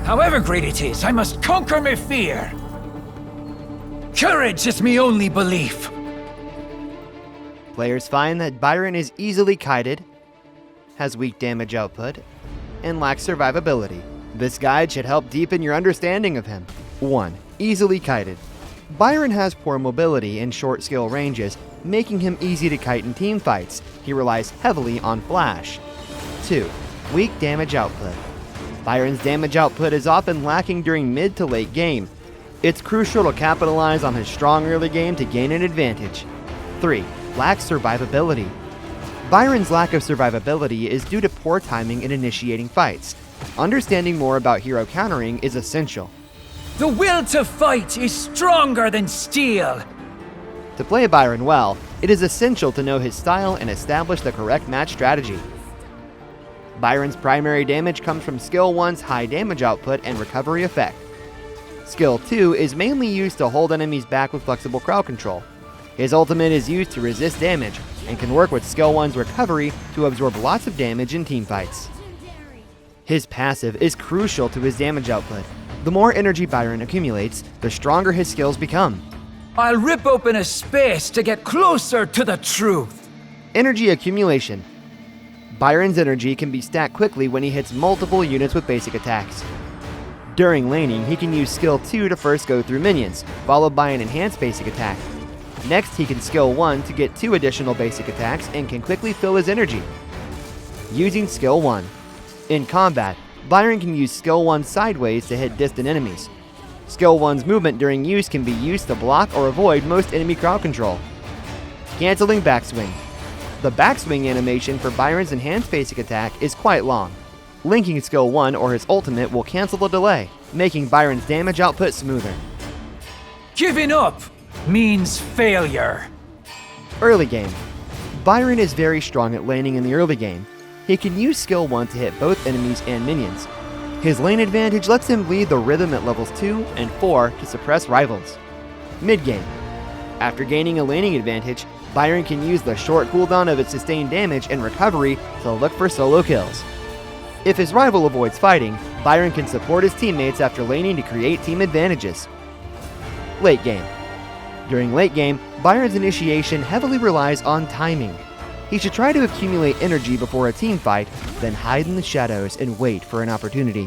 However great it is, I must conquer my fear. Courage is my only belief. Players find that Byron is easily kited, has weak damage output, and lacks survivability. This guide should help deepen your understanding of him. 1. Easily kited. Byron has poor mobility and short skill ranges, making him easy to kite in team fights. He relies heavily on flash. 2. Weak damage output. Byron's damage output is often lacking during mid to late game. It's crucial to capitalize on his strong early game to gain an advantage. 3. Lacks survivability. Byron's lack of survivability is due to poor timing in initiating fights. Understanding more about hero countering is essential. The will to fight is stronger than steel. To play Byron well, it is essential to know his style and establish the correct match strategy. Byron's primary damage comes from Skill 1's high damage output and recovery effect. Skill 2 is mainly used to hold enemies back with flexible crowd control. His ultimate is used to resist damage and can work with Skill 1's recovery to absorb lots of damage in teamfights. His passive is crucial to his damage output. The more energy Byron accumulates, the stronger his skills become. I'll rip open a space to get closer to the truth. Energy accumulation. Byron's energy can be stacked quickly when he hits multiple units with basic attacks. During laning, he can use Skill 2 to first go through minions, followed by an enhanced basic attack. Next, he can Skill 1 to get 2 additional basic attacks and can quickly fill his energy. Using Skill 1. In combat, Byron can use Skill 1 sideways to hit distant enemies. Skill 1's movement during use can be used to block or avoid most enemy crowd control. Canceling backswing. The backswing animation for Byron's enhanced basic attack is quite long. Linking Skill 1 or his ultimate will cancel the delay, making Byron's damage output smoother. Giving up means failure. Early game. Byron is very strong at laning in the early game. He can use Skill 1 to hit both enemies and minions. His lane advantage lets him lead the rhythm at levels 2 and 4 to suppress rivals. Mid-game. After gaining a laning advantage, Byron can use the short cooldown of its sustained damage and recovery to look for solo kills. If his rival avoids fighting, Byron can support his teammates after laning to create team advantages. Late game. During late game, Byron's initiation heavily relies on timing. He should try to accumulate energy before a team fight, then hide in the shadows and wait for an opportunity.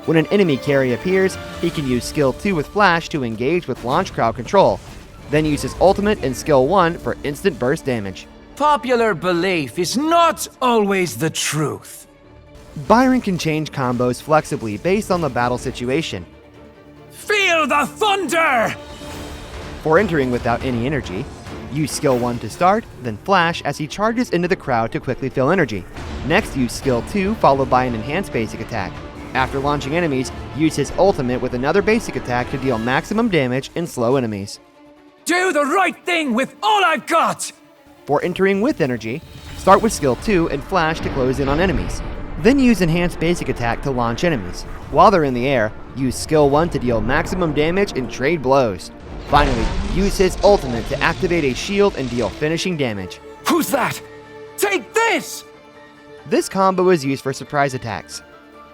When an enemy carry appears, he can use Skill 2 with Flash to engage with launch crowd control, then use his ultimate and Skill 1 for instant burst damage. Popular belief is not always the truth. Byron can change combos flexibly based on the battle situation. Feel the thunder! For entering without any energy, use Skill 1 to start, then Flash as he charges into the crowd to quickly fill energy. Next, use Skill 2 followed by an enhanced basic attack. After launching enemies, use his ultimate with another basic attack to deal maximum damage and slow enemies. Do the right thing with all I've got! For entering with energy, start with Skill 2 and Flash to close in on enemies. Then use enhanced basic attack to launch enemies. While they're in the air, use Skill 1 to deal maximum damage and trade blows. Finally, use his ultimate to activate a shield and deal finishing damage. Who's that? Take this! This combo is used for surprise attacks.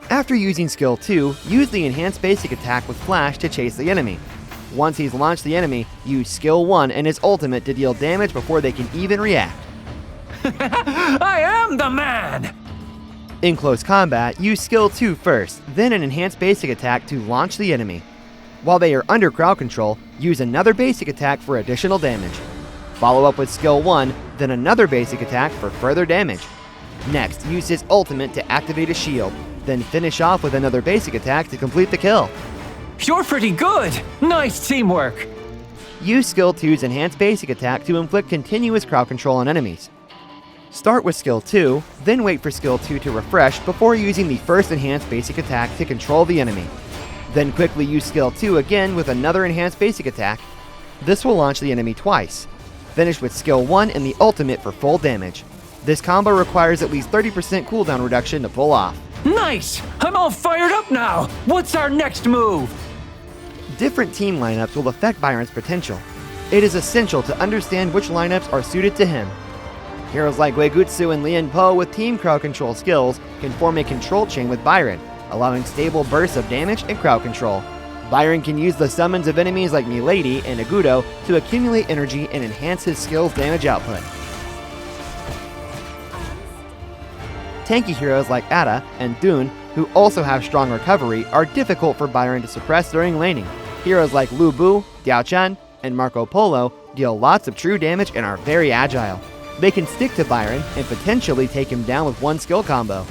After using Skill 2, use the enhanced basic attack with Flash to chase the enemy. Once he's launched the enemy, use Skill 1 and his ultimate to deal damage before they can even react. I am the man! In close combat, use Skill 2 first, then an enhanced basic attack to launch the enemy. While they are under crowd control, use another basic attack for additional damage. Follow up with Skill 1, then another basic attack for further damage. Next, use his ultimate to activate a shield, then finish off with another basic attack to complete the kill. You're pretty good! Nice teamwork! Use Skill 2's enhanced basic attack to inflict continuous crowd control on enemies. Start with Skill 2, then wait for Skill 2 to refresh before using the first enhanced basic attack to control the enemy. Then quickly use Skill 2 again with another enhanced basic attack. This will launch the enemy twice. Finish with Skill 1 and the ultimate for full damage. This combo requires at least 30% cooldown reduction to pull off. Nice! I'm all fired up now! What's our next move? Different team lineups will affect Byron's potential. It is essential to understand which lineups are suited to him. Heroes like Weigutsu and Lian Po with team crowd control skills can form a control chain with Byron. allowing stable bursts of damage and crowd control. Byron can use the summons of enemies like Milady and Agudo to accumulate energy and enhance his skill's damage output. Tanky heroes like Ada and Dune, who also have strong recovery, are difficult for Byron to suppress during laning. Heroes like Lu Bu, Diao Chan, and Marco Polo deal lots of true damage and are very agile. They can stick to Byron and potentially take him down with one skill combo.